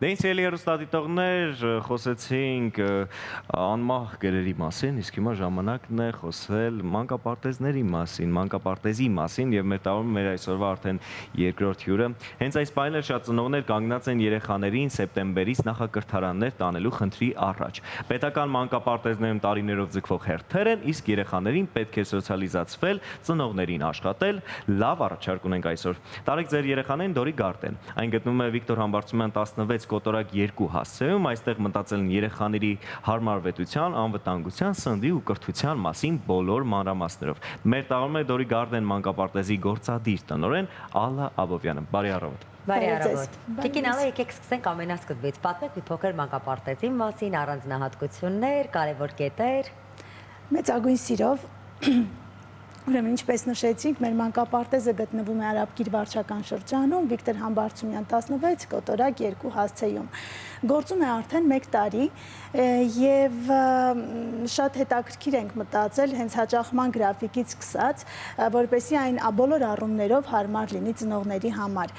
Դե ինձ ելի հեռուստադիտողներ խոսեցինք անմահ գրերի մասին, իսկ հիմա ժամանակն է խոսել մանկապարտեզների մասին, մանկապարտեզի մասին եւ մեր տաղում մեր այսօրվա արդեն երկրորդ հյուրը։ Հենց այս պահին էլ շատ ծնողներ կանգնած են երեխաներին սեպտեմբերից նախակրթարաններ տանելու խնդրի առաջ։ Պետական մանկապարտեզներում տարիներով ձգվող հերթեր են, իսկ երեխաներին պետք է սոցիալիզացվել, ծնողներին աշխատել, լավ առաջարկ ունենք այսօր։ Տարեք ձեր երեխաներին Դորի Գարդեն։ Այն գտնվում է Վիկտոր Համբարձումյան 16 կոտորակ 2 հասցեում, այստեղ մտածել են երեխաների հարմարվետության, անվտանգության, սննդի ու կրթության մասին բոլոր մանրամասներով։ Մեր տաղում է Դորի Գարդեն մանկապարտեզի գործադիր տնօրեն Ալլա Աբովյանը։ Բարի առավոտ։ Բարի առավոտ։ Տիկին Ալլա, եկեք սկսենք ամենասկզբից։ Պատմեք մի փոքր մանկապարտեզի մասին, առանձնահատկություններ, կարևոր կետեր։ Մեծագույն սիրով Ուրեմն ինչպես նշեցինք, մեր մանկապարտեզը գտնվում է Արաբկիր վարչական շրջանում, Վիկտոր Համբարձումյան 16 կոտորակ 2 հասցեում։ Գործում է արդեն 1 տարի եւ շատ հետաքրքիր ենք մտածել հենց հաճախման գրաֆիկից սկսած, որպեսզի այն բոլոր առումներով հարմար լինի ծնողների համար։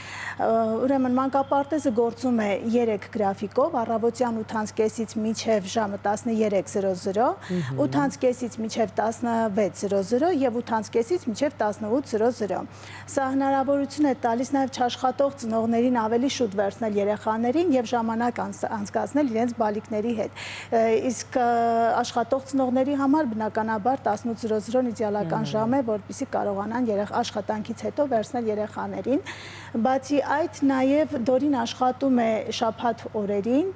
Ուրեմն մանկապարտեզը գործում է 3 գրաֆիկով, առավոտյան 8:30-ից մինչև ժամը 13:00, 8:30-ից մինչև 16:00 եւ 8:30-ից մինչև 18:00։ Սա հնարավորություն է տալիս նաև չաշխատող ծնողներին ավելի շուտ վերցնել երեխաներին եւ ժամանակ անցկացնել իրենց բալիկների հետ։ Իսկ աշխատող ծնողների համար բնականաբար 18:00-ն իդեալական ժամ է, որպեսզի կարողանան աշխատանքից հետո վերցնել երեխաներին։ Բացի այդ, նաև Դորին աշխատում է շաբաթ օրերին,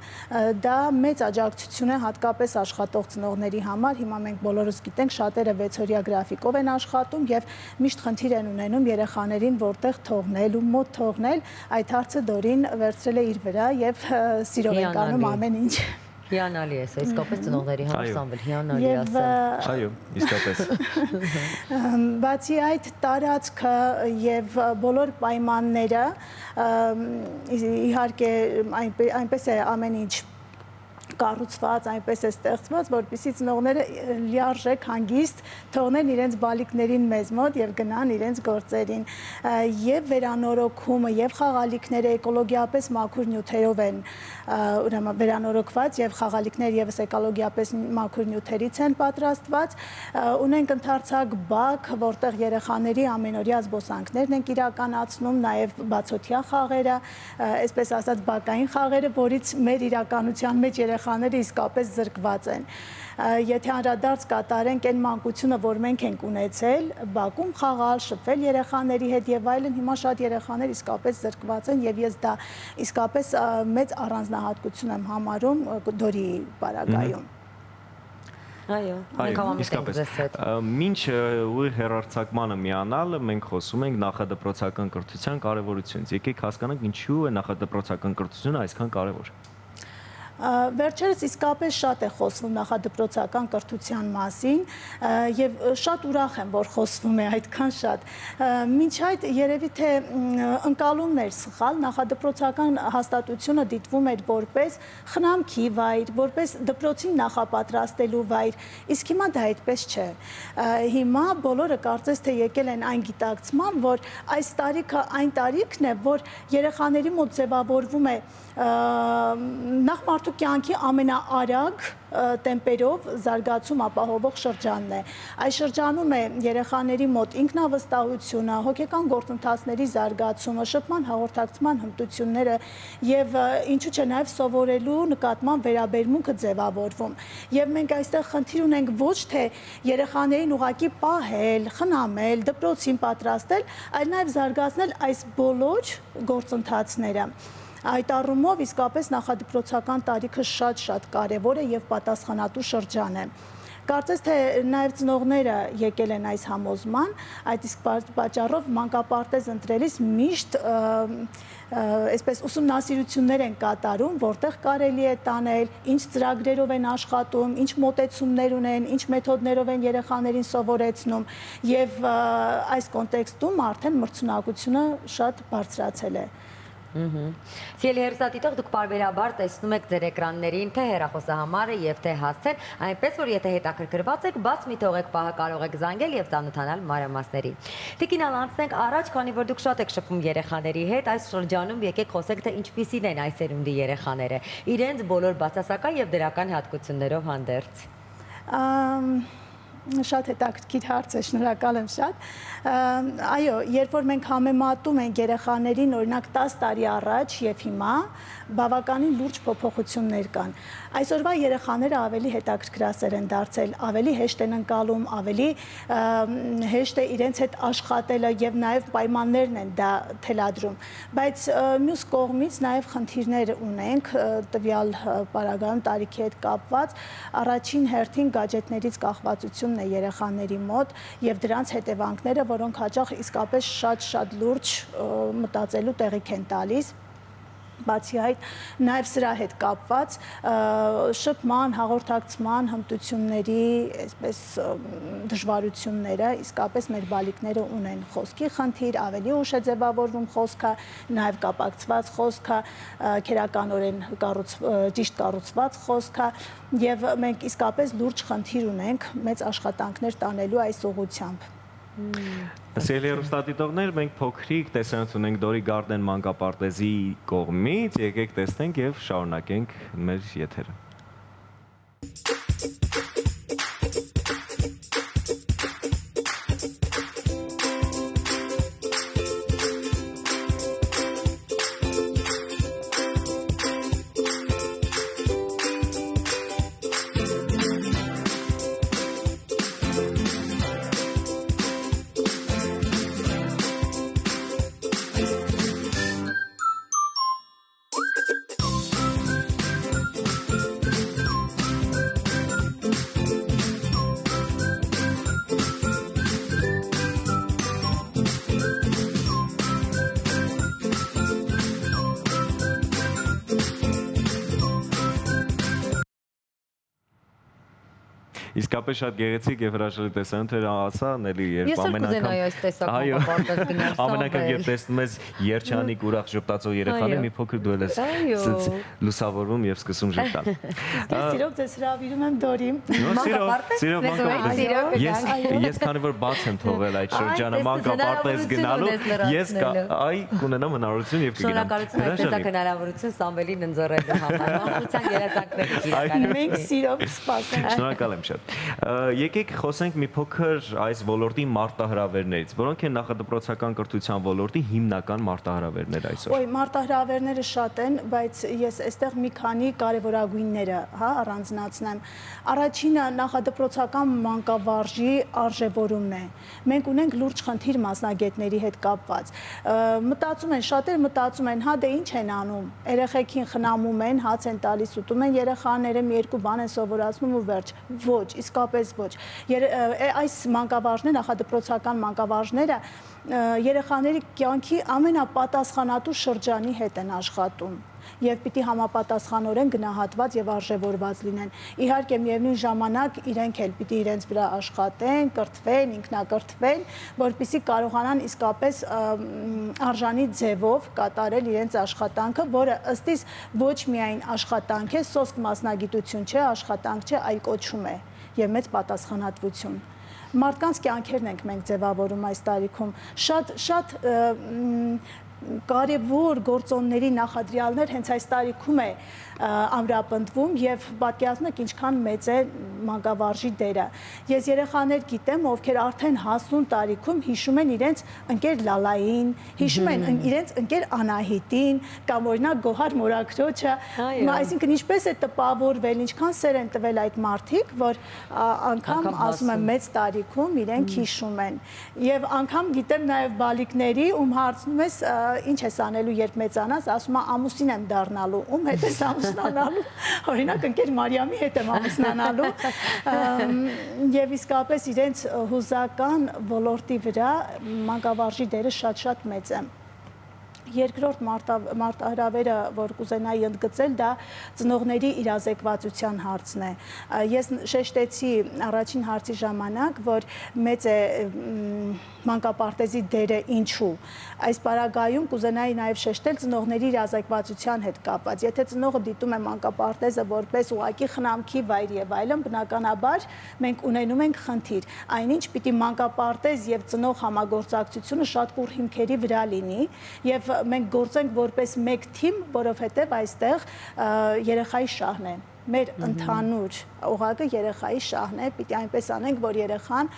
դա մեծ աջակցություն է հատկապես աշխատող ծնողների համար։ Հիմա մենք բոլորս գիտենք, շատերը 6-օրյա գրաֆիկով են աշխատում եւ միշտ խնդիր են ունենում երեխաներին որտեղ թողնել ու մոտ թողնել։ Այդ հարցը Դորին վերցրել է իր վրա եւ սիրով է անում ամեն ինչ։ Հիանալի է, իսկապես ծնողների համար Սամվել, հիանալի ասել։ Այո, իսկապես։ Բացի այդ, տարածքը եւ բոլոր պայմանները իհարկե այնպես է ամեն ինչ կառուցված, այնպես է ստեղծված, որպեսզի ծնողները լիարժեք հանգիստ թողնեն իրենց բալիկներին մեզ մոտ եւ գնան իրենց գործերին։ Եվ վերանորոգումը եւ խաղալիքները էկոլոգիապես մաքուր նյութերով են ուրեմն վերանորոգված եւ խաղալիքները եւս էկոլոգիապես մաքուր նյութերից են պատրաստված։ Ունենք ընդարձակ բակ, որտեղ երեխաների ամենօրյա զբոսանքներն են իրականացնում, նաեւ բացօթյա խաղերը, այսպես ասած բակային խաղերը, որից մեր իրականության մեջ երեխաները իսկապես զրկված են։ Եթե անդրադարձ կատարենք այն մանկությունը, որ մենք ենք ունեցել, բակում խաղալ, շփվել երեխաների հետ եւ այլն, հիմա շատ երեխաներ իսկապես զրկված են եւ ես դա իսկապես մեծ առանձնահատկություն եմ համարում Դորի պարագայում։ Այո, իսկապես։ Մինչ ուղիղ հեռարձակմանը միանալ, մենք խոսում ենք նախադպրոցական կրթության կարևորությունից։ Եկեք հասկանանք ինչու է նախադպրոցական կրթությունը այսքան կարևոր։ Վերջերս իսկապես շատ է խոսվում նախադպրոցական կրթության մասին եւ շատ ուրախ եմ, որ խոսվում է այդքան շատ։ Մինչ այդ երևի թե ընկալումն էր սխալ, նախադպրոցական հաստատությունը դիտվում էր որպես խնամքի վայր, որպես դպրոցին նախապատրաստելու վայր, իսկ հիմա դա այդպես չէ։ Հիմա բոլորը կարծես թե եկել են այն գիտակցման, որ այս տարիքը այն տարիքն է, որ երեխաների մոտ ձևավորվում է նախ մարդու կյանքի ամենաարագ տեմպերով զարգացում ապահովող շրջանն է։ Այս շրջանում է երեխաների մոտ ինքնավստահությունը, հոգեկան գործընթացների զարգացումը, շփման հաղորդակցման հմտությունները եւ ինչու՞ չէ նաեւ սովորելու նկատմամբ վերաբերմունքը ձևավորվում։ Եվ մենք այստեղ խնդիր ունենք ոչ թե երեխաներին ուղակի պահել, խնամել, դպրոցին պատրաստել, այլ նաեւ զարգացնել այս բոլոր գործընթացները։ Այդ առումով իսկապես նախադպրոցական տարիքը շատ կարևոր է եւ պատասխանատու շրջան է։ Կարծես թե նաեւ ծնողները եկել են այս համոզման, այդ իսկ պատճառով մանկապարտեզ ընտրելիս միշտ այսպես ուսումնասիրություններ են կատարում, որտեղ կարելի է տանել, ինչ ծրագրերով են աշխատում, ինչ մոտեցումներ ունեն, ինչ մեթոդներով են երեխաներին սովորեցնում եւ այս կոնտեքստում արդեն մրցունակությունը շատ բարձրացել է։ Սիրելի հեռուստադիտող, դուք պարբերաբար տեսնում եք ձեր էկրաններին թե հեռախոսահամարը եւ թե հասցեն, այնպես որ եթե հետաքրքրված եք, բաց մի թողեք պահը կարող եք զանգել եւ ծանոթանալ մանրամասների։ Տիկինալ, անցնենք առաջ, քանի որ դուք շատ եք շփվում երեխաների հետ, այս շրջանում եկեք խոսենք, թե ինչպիսին են այս երունդի երեխաները, իրենց բոլոր բացասական եւ դրական հատկություններով հանդերձ։ Շատ հետաքրքիր հարց է, շնորհակալ եմ շատ։ Այո, երբ որ մենք համեմատում ենք երեխաներին, օրինակ 10 տարի առաջ եւ հիմա, բավականին լուրջ փոփոխություններ կան։ Այսօրվա երեխաները ավելի հետաքրքրասեր են դարձել, ավելի հեշտ են ընկալում, ավելի հեշտ է իրենց հետ աշխատելը եւ նաեւ պայմաններն են դա թելադրում։ Բայց մյուս կողմից նաեւ խնդիրներ ունենք տվյալ պարագայում տարիքի հետ կապված, առաջին հերթին գadgetներից կախվածությունն է երեխաների մոտ եւ դրանց հետևանքները, որոնք հաճախ իսկապես շատ լուրջ մտածելու տեղիք են տալիս։ Բացի այդ, նաև սրա հետ կապված շփման, հաղորդակցման հմտությունների այսպես դժվարությունները իսկապես մեր բալիկները ունեն խոսքի խնդիր, ավելի ուշ է ձևավորվում խոսքը, նաև կապակցված խոսքը, քերականորեն ճիշտ կառուցված խոսքը եւ մենք իսկապես լուրջ խնդիր ունենք մեծ աշխատանքներ տանելու այս ուղղությամբ։ Սիրելի հեռուստադիտողներ, մենք փոքրիկ տեսանյութ ունենք Դորի Գարդեն մանկապարտեզի կողմից, եկեք տեսնենք եւ շարունակենք մեր եթերը։ Իսկապես շատ գեղեցիկ եւ հրաշալի տեսանյութ էր ասան, էլի երբ ամենակամ երբ տեսնում ես երջանիկ ուրախ ժպտացող երեխաներ, մի փոքր դու ես լուսավորվում եւ սկսում ժպտալ։ Սիրով ձեզ հրավիրում եմ Դորի։ Սիրով մանկապարտեզ։ Ես քանի որ բաց եմ թողել այդ շրջանը մանկապարտեզ գնալու, ես այ կունենամ հնարավորություն եւ կգնամ։ Շնորհակալություն այդպես հնարավորություն Սամվելին ընձեռելու համար։ Մանկության երազանքներից իրականում։ Մենք սիրով կսպասենք։ Շնորհակալ եմ շատ։ Եկեք խոսենք մի փոքր այս ոլորտի մարտահրավերներից, որոնք են նախադպրոցական կրթության ոլորտի հիմնական մարտահրավերները այսօր։ Ոյ, մարտահրավերները շատ են, բայց ես այստեղ մի քանի կարևորագույնները, առանձնացնեմ։ Առաջինը նախադպրոցական մանկավարժի արժևորումն է։ Մենք ունենք լուրջ խնդիր մասնագետների հետ կապված։ Մտածում են, շատերը մտածում են, հա դե ինչ են անում։ Երեխեքին խնամում են, հաց են տալիս, ուտում են երեխաները, մի երկու բան են սովորացնում ու վերջ։ Ոչ, իսկապես ոչ։ Այս մանկավարժները, նախադպրոցական մանկավարժները երեխաների կյանքի ամենապատասխանատու շրջանի հետ են աշխատում եւ պիտի համապատասխանորեն գնահատված եւ արժեվորված լինեն։ Իհարկե միևնույն ժամանակ իրենք էլ պիտի իրենց վրա աշխատեն, կրթվեն, ինքնակրթվեն, որպեսզի կարողանան իսկապես արժանի ձևով կատարել իրենց աշխատանքը, որը ըստիս ոչ միայն աշխատանք է, սոսկ մասնագիտություն չէ, աշխատանք չէ, այլ կոչում է եւ մեծ պատասխանատվություն։ Մարդկանց կյանքերն ենք մենք ձևավորում այս տարիքում։ Շատ կարևոր գործոնների նախադրյալներ հենց այս տարիքում է ամրապնդվում եւ պատկերացնում եք ինչքան մեծ է մանկավարժի դերը։ Ես երեխաներ գիտեմ, ովքեր արդեն հասուն տարիքում հիշում են իրենց ընկեր Լալային, հիշում են իրենց ընկեր Անահիտին կամ օրինակ Գոհար Մորաքրոջը, այսինքն ինչպես է տպավորվել, ինչքան սեր են տվել այդ մարդիկ, որ անգամ ասում եմ մեծ տարիքում իրենք հիշում են։ Եվ անգամ գիտեմ նաեւ բալիկների, ում հարցնում ես ինչ ես անելու երբ մեծանաս, ասում է ամուսին եմ դառնալու, ում հետ ես ամուսնանալու, օրինակ ընկեր Մարիամի հետ եմ ամուսնանալու, եւ իսկապես իրենց հուզական ոլորտի վրա մանկավարժի դերը շատ մեծ է։ երկրորդ մարտահրավերը, որ կուզենայի ընդգծել, դա ծնողների իրազեկվածության հարցն է։ Ես շեշտեցի առաջին հարցի ժամանակ, որ մեծ է մանկապարտեզի դերը ինչու։ Այս պարագայում կուզենայի նաև շեշտել ծնողների իրազեկվածության հետ կապված։ Եթե ծնողը դիտում է մանկապարտեզը որպես ուղղակի խնամքի վայր եւ այլն, բնականաբար մենք ունենում ենք խնդիր։ Այնինչ պիտի մանկապարտեզ եւ ծնող համագործակցությունը շատ կուռ հիմքերի վրա լինի եւ մենք գործենք որպես մեկ թիմ, որովհետեւ այստեղ երեխայի շահն է։ Մեր ընդհանուր օղակը երեխայի շահն է, պիտի այնպես անենք, որ երեխան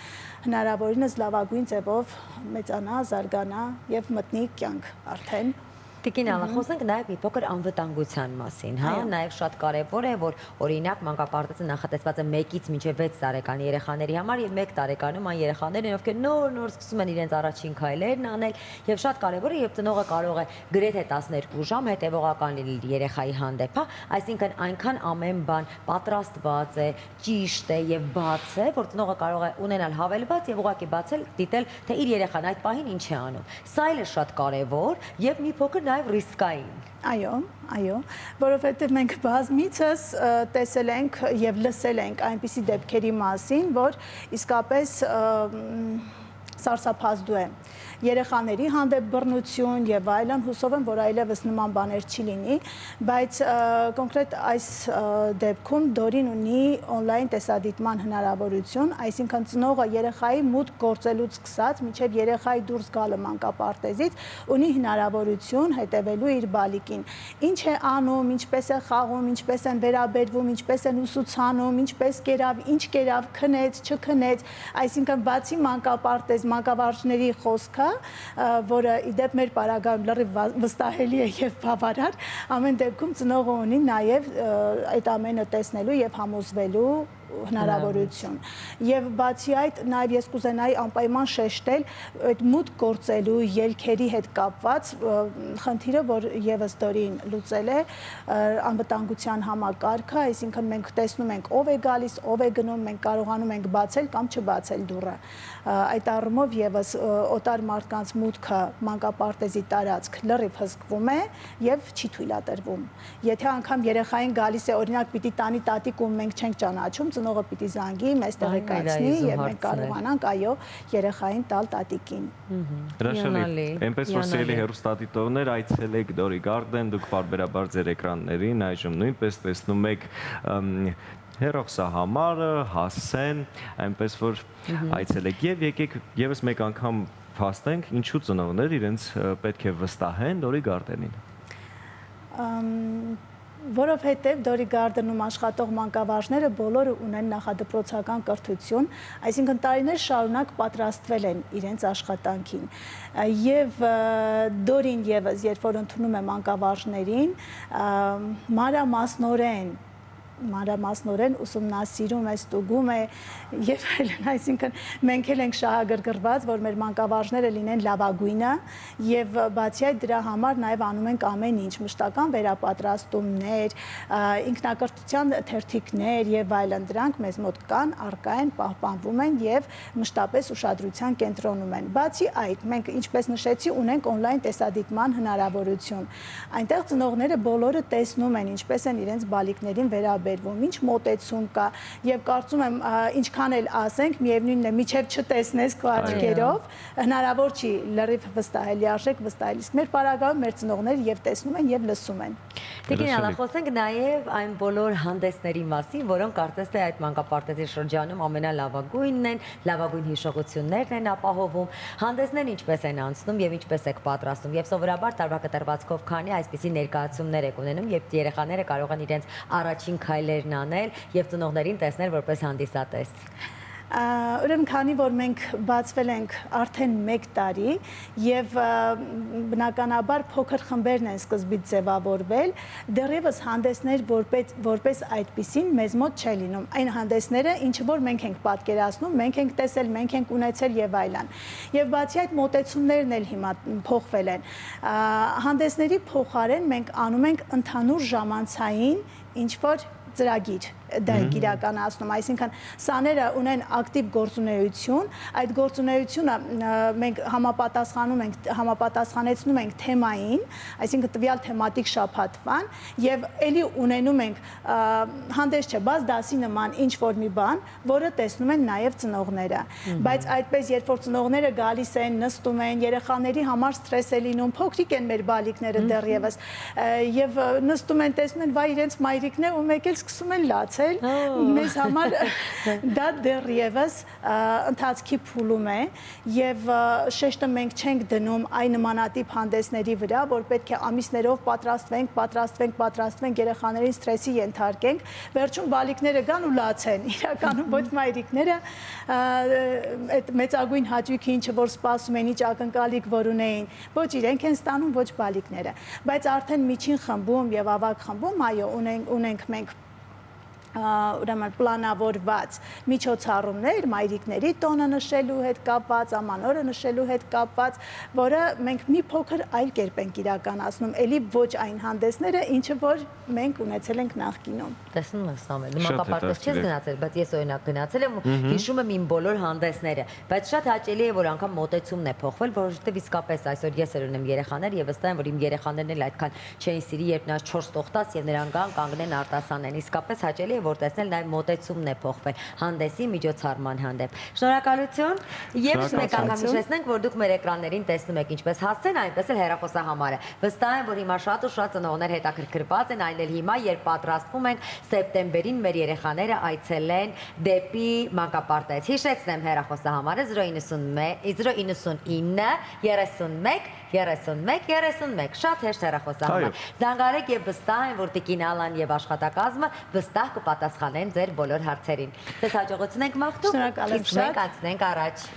հնարավորինս լավագույն ձևով մեծանա, զարգանա եւ մտնի կյանք արդեն։ Տիկին Ալա, խոսենք նաև մի փոքր անվտանգության մասին, հա, նաև շատ կարևոր է, որ օրինակ մանկապարտեզը նախատեսված է 1-ից մինչև 6 տարեկան երեխաների համար եւ 1 տարեկանում այն երեխաներն, ովքեր նոր սկսում են իրենց առաջին քայլերն անել եւ շատ կարևոր է, եւ ծնողը կարող է գրեթե 12 ժամ հետեւողական լինել երեխայի հանդեպ, հա, այսինքն այնքան ամեն բան պատրաստված է, ճիշտ է եւ բաց է, որ ծնողը կարող է ունենալ հավելված եւ ուղղակի բացել, դիտել, թե իր երեխան այդ պահին ինչ է անում։ Սա էլ է շատ կարևոր եւ մի փոքր նաև ռիսկային։ Այո, որովհետև մենք բազմիցս տեսել ենք եւ լսել ենք այնպիսի դեպքերի մասին, որ իսկապես սարսափազդու է երեխաների հանդեպ բռնություն եւ այլն, հուսով եմ, որ այլևս նման բաներ չի լինի, բայց կոնկրետ այս դեպքում Դորին ունի on-line տեսադիտման հնարավորություն, այսինքն ծնողը երեխայի մուտք գործելուց սկսած մինչեւ երեխայի դուրս գալը մանկապարտեզից ունի հնարավորություն հետևելու իր բալիկին։ Ինչ է անում, ինչպես է խաղում, ինչպես են վերաբերվում, ինչպես են ուսուցանում, ինչպես կերավ, ինչ կերավ, քնեց, չքնեց, այսինքն բացի մանկապարտեզ մանկավարժների խոսքը, որը իդեպ մեր պարագայում լրիվ վստահելի է եւ բավարար, ամեն դեպքում ծնողը ունի նաեւ այդ ամենը տեսնելու եւ համոզվելու հնարավորություն։ Եվ բացի այդ, նաև ես կուզենայի անպայման շեշտել այդ մուտք գործելու ելքերի հետ կապված խնդիրը, որ եւս Դորին լուծել է, անվտանգության համակարգը, այսինքն մենք տեսնում ենք ով է գալիս, ով է գնում, մենք կարողանում ենք բացել կամ չբացել դուռը։ Այդ առումով եւս օտար մարդկանց մուտքը մանկապարտեզի տարածք լրիվ հսկվում է եւ չի թույլատրվում։ Եթե անգամ երեխային գալիս է, օրինակ, պիտի տանի տատիկ ու մենք չենք ճանաչում, ծնողը պիտի զանգի, մեզ տեղեկացնի եւ մենք կարողանանք այո երեխային տալ տատիկին։ Հրաշալի։ Այնպես որ սիրելի հեռուստադիտողներ, այցելեք Դորի Garden, դուք բարբերաբար ձեր էկրաններին այժմ նույնպես տեսնում եք հերող սահամարը, Հասեն, այնպես որ այցելեք եւ եկեք եւս մեկ անգամ փաստենք, ինչու ծնողներ իրենց պետք է վստահեն Դորի Garden-ին։ Որովհետև Դորի Garden-ում աշխատող մանկավարժները բոլորը ունեն նախադպրոցական կրթություն, այսինքն տարիներ շարունակ պատրաստվել են իրենց աշխատանքին։ Եվ Դորին եւս, երբ որ ընդունում է մանկավարժներին, մանրամասնորեն ուսումնասիրում է, ստուգում է եւ այլն, այսինքն մենք էլ ենք շահագրգռված, որ մեր մանկավարժները լինեն լավագույնը եւ բացի այդ դրա համար նաեւ անում ենք ամեն ինչ, մշտական վերապատրաստումներ, ինքնակրթության թերթիկներ եւ այլն, դրանք մեզ մոտ կան, առկա են, պահպանվում են եւ մշտապես ուշադրության կենտրոնում են։ Բացի այդ, մենք ինչպես նշեցի, ունենք on-line տեսադիտման հնարավորություն։ Այնտեղ ծնողները բոլորը տեսնում են, ինչպես են իրենց բալիկներին վերաբերվում, ինչ մոտեցում կա եւ կարծում եմ ինչքան էլ ասենք, միևնույնն է, միջև չտեսնես քո աչքերով, հնարավոր չի լրիվ վստահել, լիարժեք վստահել, իսկ մեր պարագայում մեր ծնողները եւ տեսնում են եւ լսում են։ Տիկին Ալա, խոսենք նաեւ այն բոլոր հանդեսների մասին, որոնք կարծես թե այդ մանկապարտեզի շրջանում ամենալավագույնն են, լավագույն հիշողություններն են ապահովում, հանդեսներն ինչպես են անցնում եւ ինչպես եք պատրաստում եւ սովորաբար տարվա կտրվածքով քանի այսպիսի ներկայացումներ եք ունենում, երբ երեխաները կարող են իրենց առաջին քայլերն անել եւ ծնողներին տեսնել որպես հանդիսատես։ Ուրեմն քանի որ մենք բացվել ենք արդեն 1 տարի եւ բնականաբար փոքր խմբերն են սկզբից ձևավորվել, դեռևս հանդեսներ որպես այդպիսին մեզ մոտ չէ լինում։ Այն հանդեսները, ինչը որ մենք ենք պատկերացնում, մենք ենք տեսել, մենք ենք ունեցել եւ այլն։ Եվ բացի այդ մոտեցումներն էլ հիմա փոխվել են։ Հանդեսների փոխարեն մենք անում ենք ընդհանուր ժամանցային ինչ որ ծրագիր, դա ենք իրականացնում, այսինքն սաները ունեն ակտիվ գործունեություն, այդ գործունեությունը մենք համապատասխանեցնում ենք թեմային, այսինքն տվյալ թեմատիկ շաբաթվան եւ ելի ունենում ենք հանդես չէ, բաց դասի նման ինչ որ մի բան, որը տեսնում են նաեւ ծնողները, բայց այդպես երբ որ ծնողները գալիս են, նստում են, երեխաների համար ստրես է լինում, փոքրիկ են մեր բալիկները դեռևս եւ նստում են, տեսնում են, վայ իրենց մայրիկն է ու մեկ էլ սկսում են լացել, մեզ համար դա դեռևս ընթացքի փուլում է եւ շեշտը մենք չենք դնում այն նմանատիպ հանդեսների վրա, որ պետք է ամիսներով պատրաստվենք երեխաներին ստրեսի ենթարկենք, վերջում բալիկները գան ու լացեն, իրականում ոչ մայրիկները այդ մեծագույն հաճույքը ինչը որ սպասում են, ինչ ակնկալիք որ ունեին, ոչ իրենք են ստանում, ոչ բալիկները, բայց արդեն միջին խմբում եւ ավագ խմբում այո ունենք մենք ուրեմն պլանավորված միջոցառումներ մայրիկների տոնը նշելու հետ կապված, ամանորը նշելու հետ կապված, որը մենք մի փոքր այլ կերպ ենք իրականացնում, ելի ոչ այն հանդեսները, ինչը որ մենք ունեցել ենք նախկինում։ Տեսնում ես Սամվել, մանկապարտեզ չես գնացել, բայց ես օրինակ գնացել եմ ու հիշում եմ իմ բոլոր հանդեսները, բայց շատ հաճելի է որ անգամ մոտեցումն է փոխվել, որովհետև իսկապես այսօր ես ունեմ երեխաներ եւ վստահ եմ որ իմ երեխաներն էլ այդքան չէին սիրի, երբ նրանց 4 տողտաց եւ նրանք կանգնեն արտասանեն, իսկապես հաճելի է որ տեսնել նաև մոտեցումն է փոխվել հանդեսի միջոցառման հանդեպ։ Շնորհակալություն եւ մեկ անգամ հիշեցնենք, որ դուք մեր էկրաններին տեսնում եք ինչպես հասցեն, այնպես էլ հեռախոսահամարը։ Վստահ եմ, որ հիմա շատ ու շատ ծնողներ հետաքրքրված են, այն էլ հիմա, երբ պատրաստվում են սեպտեմբերին մեր երեխաները այցելեն դեպի մանկապարտեզ։ Հիշեցնեմ հեռախոսահամարը 099 շատ հեշտ հեռախոսահամար։ Զանգարեք եւ վստահ եմ, որ Տիկին Ալան եւ աշխատակազմը վստահ կպատասխանեն ձեր բոլոր հարցերին։ Ձեզ հաջողություն ենք մաղթում։ Շնորհակալ եմ շատ։ Մենք անցնենք առաջ։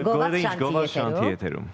Գովազդ շանթի եթերում։